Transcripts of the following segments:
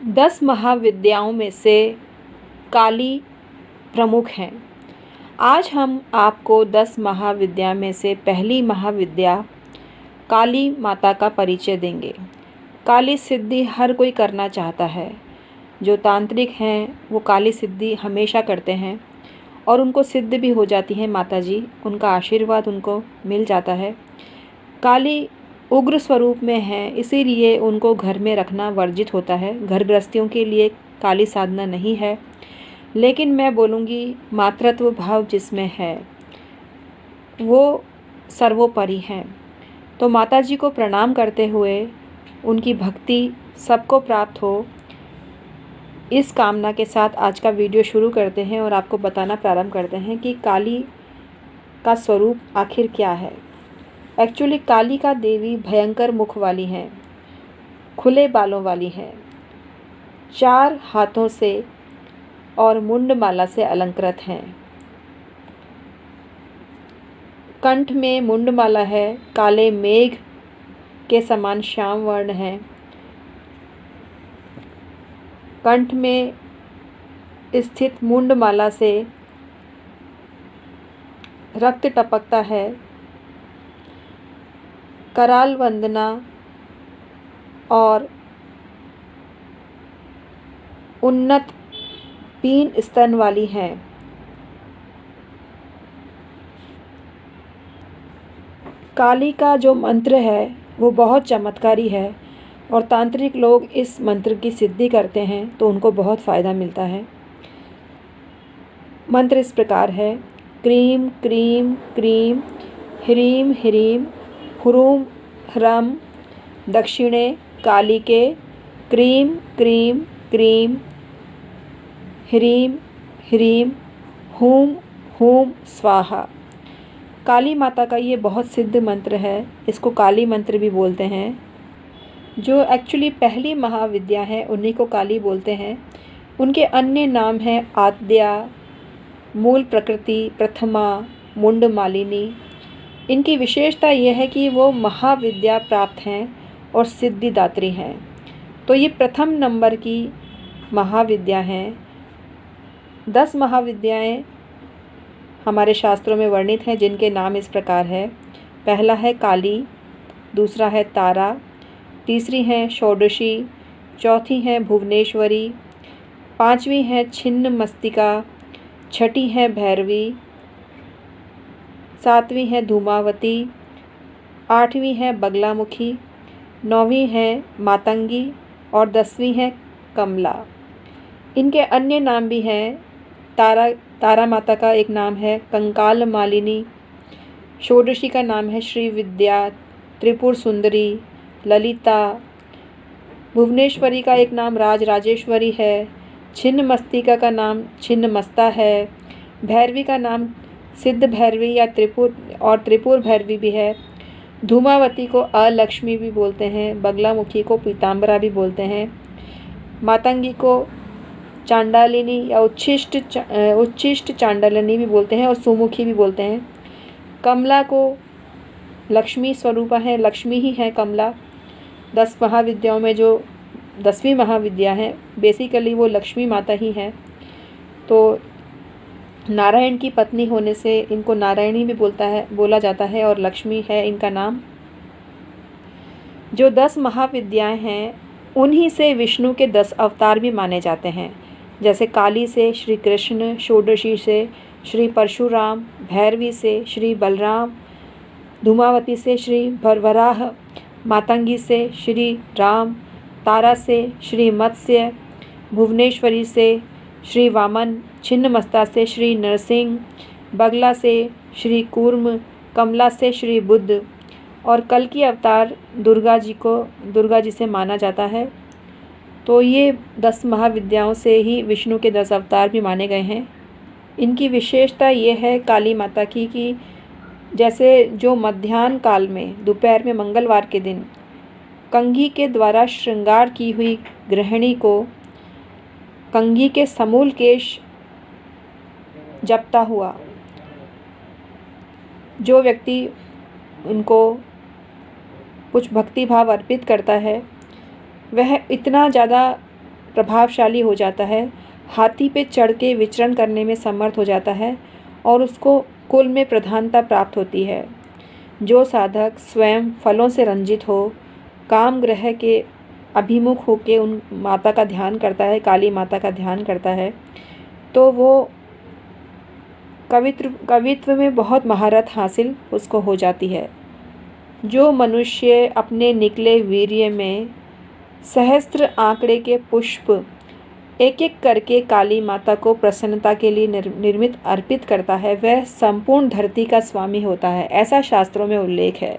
10 महाविद्याओं में से काली प्रमुख हैं। आज हम आपको 10 महाविद्या में से पहली महाविद्या काली माता का परिचय देंगे। काली सिद्धि हर कोई करना चाहता है। जो तांत्रिक हैं वो काली सिद्धि हमेशा करते हैं और उनको सिद्ध भी हो जाती है माता जी, उनका आशीर्वाद उनको मिल जाता है। काली उग्र स्वरूप में है, इसीलिए उनको घर में रखना वर्जित होता है। घर गृहस्थियों के लिए काली साधना नहीं है, लेकिन मैं बोलूँगी मातृत्व भाव जिसमें है वो सर्वोपरि हैं। तो माता जी को प्रणाम करते हुए उनकी भक्ति सबको प्राप्त हो, इस कामना के साथ आज का वीडियो शुरू करते हैं और आपको बताना प्रारंभ करते हैं कि काली का स्वरूप आखिर क्या है। एक्चुअली कालिका देवी भयंकर मुख वाली हैं, खुले बालों वाली हैं, 4 हाथों से और मुंडमाला से अलंकृत हैं। कंठ में मुंडमाला है, काले मेघ के समान श्याम वर्ण है। कंठ में स्थित मुंडमाला से रक्त टपकता है। कराल वंदना और उन्नत पीन स्तन वाली हैं। काली का जो मंत्र है वो बहुत चमत्कारी है और तांत्रिक लोग इस मंत्र की सिद्धि करते हैं तो उनको बहुत फ़ायदा मिलता है। मंत्र इस प्रकार है: क्रीम क्रीम क्रीम ह्रीम ह्रीम ह्रूम ह्रम दक्षिणे कालिके क्रीम क्रीम क्रीम ह्रीम ह्रीम हूम हूम स्वाहा। काली माता का ये बहुत सिद्ध मंत्र है, इसको काली मंत्र भी बोलते हैं। जो एक्चुअली पहली महाविद्या है उन्हीं को काली बोलते हैं। उनके अन्य नाम हैं आद्या, मूल प्रकृति, प्रथमा, मुंडमालिनी। इनकी विशेषता यह है कि वो महाविद्या प्राप्त हैं और सिद्धिदात्री हैं। तो ये प्रथम नंबर की महाविद्या हैं। 10 महाविद्याएं हमारे शास्त्रों में वर्णित हैं, जिनके नाम इस प्रकार है। पहला है काली, दूसरा है तारा, तीसरी है षोडशी, चौथी है भुवनेश्वरी, 5वीं है छिन्न मस्तिका, 6ठी है भैरवी, 7वीं है धूमावती, 8वीं है बगलामुखी, 9वीं है मातंगी और 10वीं है कमला। इनके अन्य नाम भी हैं। तारा माता का एक नाम है कंकाल मालिनी, षोडशी का नाम है श्री विद्या, त्रिपुर सुंदरी, ललिता। भुवनेश्वरी का एक नाम राजेश्वरी है। छिन्न मस्तिका का नाम छिन्न मस्ता है। भैरवी का नाम सिद्ध भैरवी या त्रिपुर भैरवी भी है। धूमावती को अलक्ष्मी भी बोलते हैं। बगलामुखी को पीताम्बरा भी बोलते हैं। मातंगी को चांडालिनी या उच्छिष्ट चांडालिनी भी बोलते हैं और सुमुखी भी बोलते हैं। कमला को लक्ष्मी स्वरूपा है, लक्ष्मी ही है कमला। 10 महाविद्याओं में जो 10वीं महाविद्या है बेसिकली वो लक्ष्मी माता ही है। तो नारायण की पत्नी होने से इनको नारायणी भी बोला जाता है और लक्ष्मी है इनका नाम। जो 10 महाविद्याएं हैं उन्हीं से विष्णु के 10 अवतार भी माने जाते हैं। जैसे काली से श्री कृष्ण, षोडशी से श्री परशुराम, भैरवी से श्री बलराम, धूमावती से श्री वराह, मातंगी से श्री राम, तारा से श्री मत्स्य, भुवनेश्वरी से श्री वामन, छिन्नमस्ता से श्री नरसिंह, बगला से श्री कूर्म, कमला से श्री बुद्ध और कल की अवतार दुर्गा जी से माना जाता है। तो ये 10 महाविद्याओं से ही विष्णु के 10 अवतार भी माने गए हैं। इनकी विशेषता ये है काली माता की कि जैसे जो मध्याह्न काल में दोपहर में मंगलवार के दिन कंघी के द्वारा श्रृंगार की हुई गृहिणी को कंघी के समूल केश जपता हुआ जो व्यक्ति उनको कुछ भक्ति भाव अर्पित करता है वह इतना ज़्यादा प्रभावशाली हो जाता है, हाथी पे चढ़ के विचरण करने में समर्थ हो जाता है और उसको कुल में प्रधानता प्राप्त होती है। जो साधक स्वयं फलों से रंजित हो, काम ग्रह के अभिमुख होके उन माता का ध्यान करता है, काली माता का ध्यान करता है, तो वो कवित्व में बहुत महारत हासिल उसको हो जाती है। जो मनुष्य अपने निकले वीर्य में सहस्त्र आंकड़े के पुष्प एक एक करके काली माता को प्रसन्नता के लिए निर्मित अर्पित करता है, वह संपूर्ण धरती का स्वामी होता है, ऐसा शास्त्रों में उल्लेख है।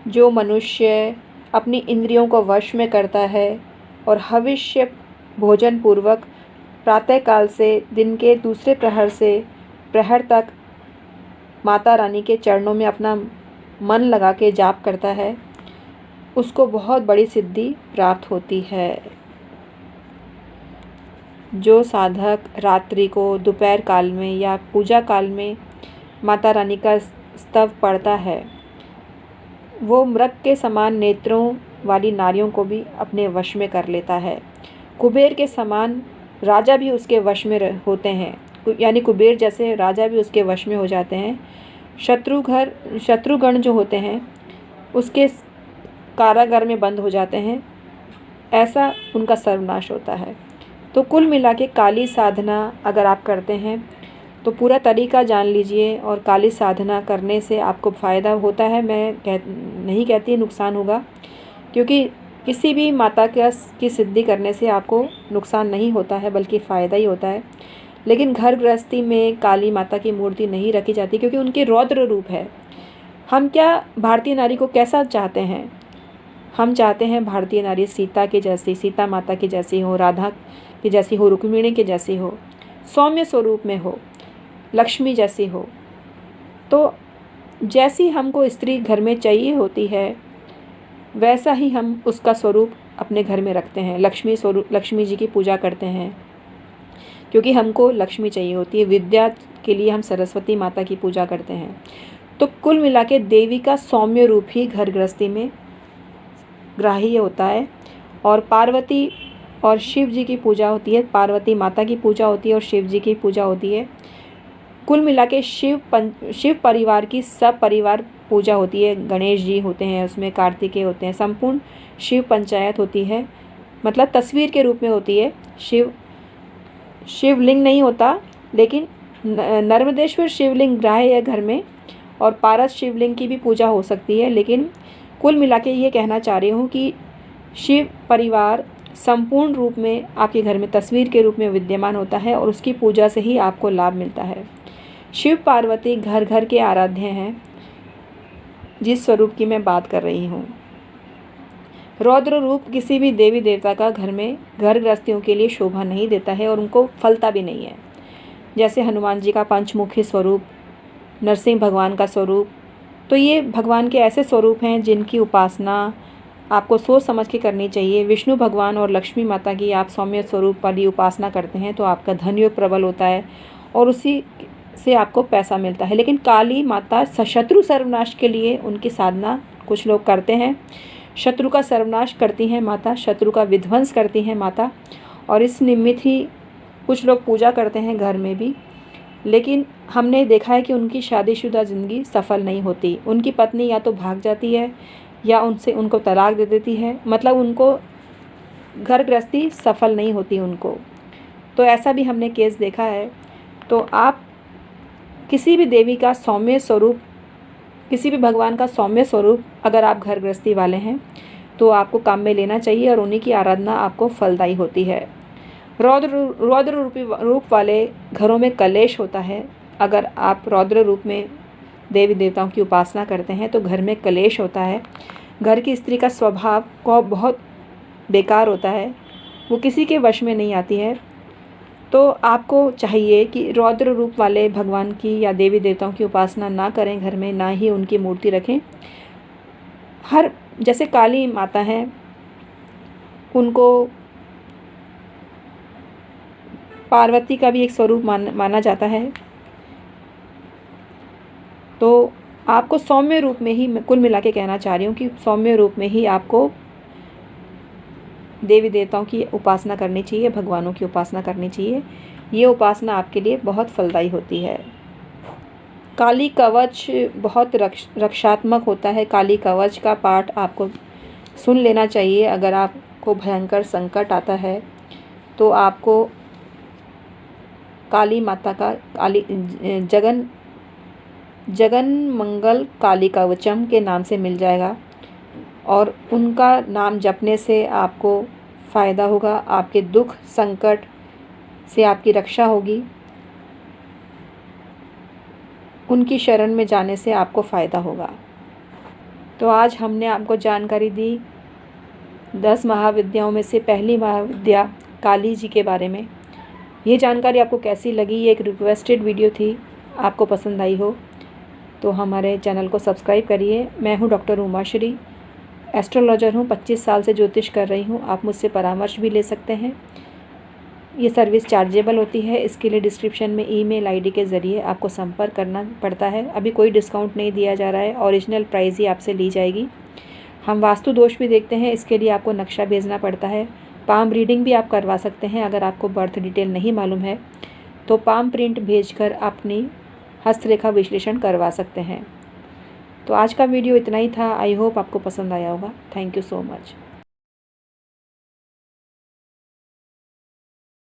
जो मनुष्य अपनी इंद्रियों को वश में करता है और हविष्य भोजन पूर्वक प्रातःकाल से दिन के दूसरे प्रहर से प्रहर तक माता रानी के चरणों में अपना मन लगा के जाप करता है, उसको बहुत बड़ी सिद्धि प्राप्त होती है। जो साधक रात्रि को दोपहर काल में या पूजा काल में माता रानी का स्तव पढ़ता है, वो मृग के समान नेत्रों वाली नारियों को भी अपने वश में कर लेता है। कुबेर के समान राजा भी उसके वश में होते हैं, यानी कुबेर जैसे राजा भी उसके वश में हो जाते हैं। शत्रुगण जो होते हैं उसके कारागार में बंद हो जाते हैं, ऐसा उनका सर्वनाश होता है। तो कुल मिला के काली साधना अगर आप करते हैं तो पूरा तरीका जान लीजिए, और काली साधना करने से आपको फ़ायदा होता है। मैं नहीं कहती नुकसान होगा, क्योंकि किसी भी माता की सिद्धि करने से आपको नुकसान नहीं होता है बल्कि फ़ायदा ही होता है। लेकिन घर गृहस्थी में काली माता की मूर्ति नहीं रखी जाती, क्योंकि उनके रौद्र रूप है। हम क्या भारतीय नारी को कैसा चाहते हैं? हम चाहते हैं भारतीय नारी सीता के जैसी, सीता माता की जैसी हो, राधा की जैसी हो, रुक्मिणी के जैसी हो, सौम्य स्वरूप में हो, लक्ष्मी जैसी हो। तो जैसी हमको स्त्री घर में चाहिए होती है, वैसा ही हम उसका स्वरूप अपने घर में रखते हैं। लक्ष्मी जी की पूजा करते हैं, क्योंकि हमको लक्ष्मी चाहिए होती है। विद्या के लिए हम सरस्वती माता की पूजा करते हैं। तो कुल मिला के देवी का सौम्य रूप ही घर गृहस्थी में ग्राह्य होता है। और पार्वती और शिव जी की पूजा होती है, पार्वती माता की पूजा होती है और शिव जी की पूजा होती है। कुल मिला के शिव परिवार की सब परिवार पूजा होती है। गणेश जी होते हैं उसमें, कार्तिकेय होते हैं, संपूर्ण शिव पंचायत होती है, मतलब तस्वीर के रूप में होती है। शिवलिंग नहीं होता, लेकिन नर्मदेश्वर शिवलिंग ग्राह्य है घर में, और पारस शिवलिंग की भी पूजा हो सकती है। लेकिन कुल मिला के ये कहना चाह रही हूँ कि शिव परिवार संपूर्ण रूप में आपके घर में तस्वीर के रूप में विद्यमान होता है, और उसकी पूजा से ही आपको लाभ मिलता है। शिव पार्वती घर घर के आराध्य हैं, जिस स्वरूप की मैं बात कर रही हूँ। रौद्र रूप किसी भी देवी देवता का घर में घर गृहस्थियों के लिए शोभा नहीं देता है, और उनको फलता भी नहीं है। जैसे हनुमान जी का पंचमुखी स्वरूप, नरसिंह भगवान का स्वरूप, तो ये भगवान के ऐसे स्वरूप हैं जिनकी उपासना आपको सोच समझ के करनी चाहिए। विष्णु भगवान और लक्ष्मी माता की आप सौम्य स्वरूप वाली उपासना करते हैं तो आपका धन योग प्रबल होता है, और उसी से आपको पैसा मिलता है। लेकिन काली माता शत्रु सर्वनाश के लिए उनकी साधना कुछ लोग करते हैं। शत्रु का सर्वनाश करती हैं माता, शत्रु का विध्वंस करती हैं माता, और इस निमित्त ही कुछ लोग पूजा करते हैं घर में भी। लेकिन हमने देखा है कि उनकी शादीशुदा ज़िंदगी सफल नहीं होती। उनकी पत्नी या तो भाग जाती है या उनको तलाक दे देती है, मतलब उनको घर गृहस्थी सफल नहीं होती उनको। तो ऐसा भी हमने केस देखा है। तो आप किसी भी देवी का सौम्य स्वरूप, किसी भी भगवान का सौम्य स्वरूप अगर आप घर गृहस्थी वाले हैं तो आपको काम में लेना चाहिए, और उन्हीं की आराधना आपको फलदायी होती है। रौद्र रूप वाले घरों में कलेश होता है। अगर आप रौद्र रूप में देवी देवताओं की उपासना करते हैं तो घर में कलेश होता है। घर की स्त्री का स्वभाव को बहुत बेकार होता है, वो किसी के वश में नहीं आती है। तो आपको चाहिए कि रौद्र रूप वाले भगवान की या देवी देवताओं की उपासना ना करें घर में, ना ही उनकी मूर्ति रखें। जैसे काली माता हैं, उनको पार्वती का भी एक स्वरूप माना जाता है। तो आपको सौम्य रूप में ही, मैं कुल मिला के कहना चाह रही हूँ कि सौम्य रूप में ही आपको देवी देवताओं की उपासना करनी चाहिए, भगवानों की उपासना करनी चाहिए। ये उपासना आपके लिए बहुत फलदायी होती है। काली कवच बहुत रक्षात्मक होता है। काली कवच का पाठ आपको सुन लेना चाहिए। अगर आपको भयंकर संकट आता है तो आपको काली माता का जगन मंगल काली कवचम के नाम से मिल जाएगा और उनका नाम जपने से आपको फ़ायदा होगा। आपके दुख संकट से आपकी रक्षा होगी। उनकी शरण में जाने से आपको फ़ायदा होगा। तो आज हमने आपको जानकारी दी 10 महाविद्याओं में से पहली महाविद्या काली जी के बारे में। ये जानकारी आपको कैसी लगी? ये एक रिक्वेस्टेड वीडियो थी। आपको पसंद आई हो तो हमारे चैनल को सब्सक्राइब करिए। मैं हूँ डॉक्टर उमाश्री, एस्ट्रोलॉजर हूँ। 25 साल से ज्योतिष कर रही हूँ। आप मुझसे परामर्श भी ले सकते हैं। ये सर्विस चार्जेबल होती है। इसके लिए डिस्क्रिप्शन में ईमेल आईडी के ज़रिए आपको संपर्क करना पड़ता है। अभी कोई डिस्काउंट नहीं दिया जा रहा है, ओरिजिनल प्राइस ही आपसे ली जाएगी। हम वास्तु दोष भी देखते हैं, इसके लिए आपको नक्शा भेजना पड़ता है। पाम रीडिंग भी आप करवा सकते हैं। अगर आपको बर्थ डिटेल नहीं मालूम है तो पाम प्रिंट भेजकर अपनी हस्तरेखा विश्लेषण करवा सकते हैं। तो आज का वीडियो इतना ही था। आई होप आपको पसंद आया होगा। Thank you so much.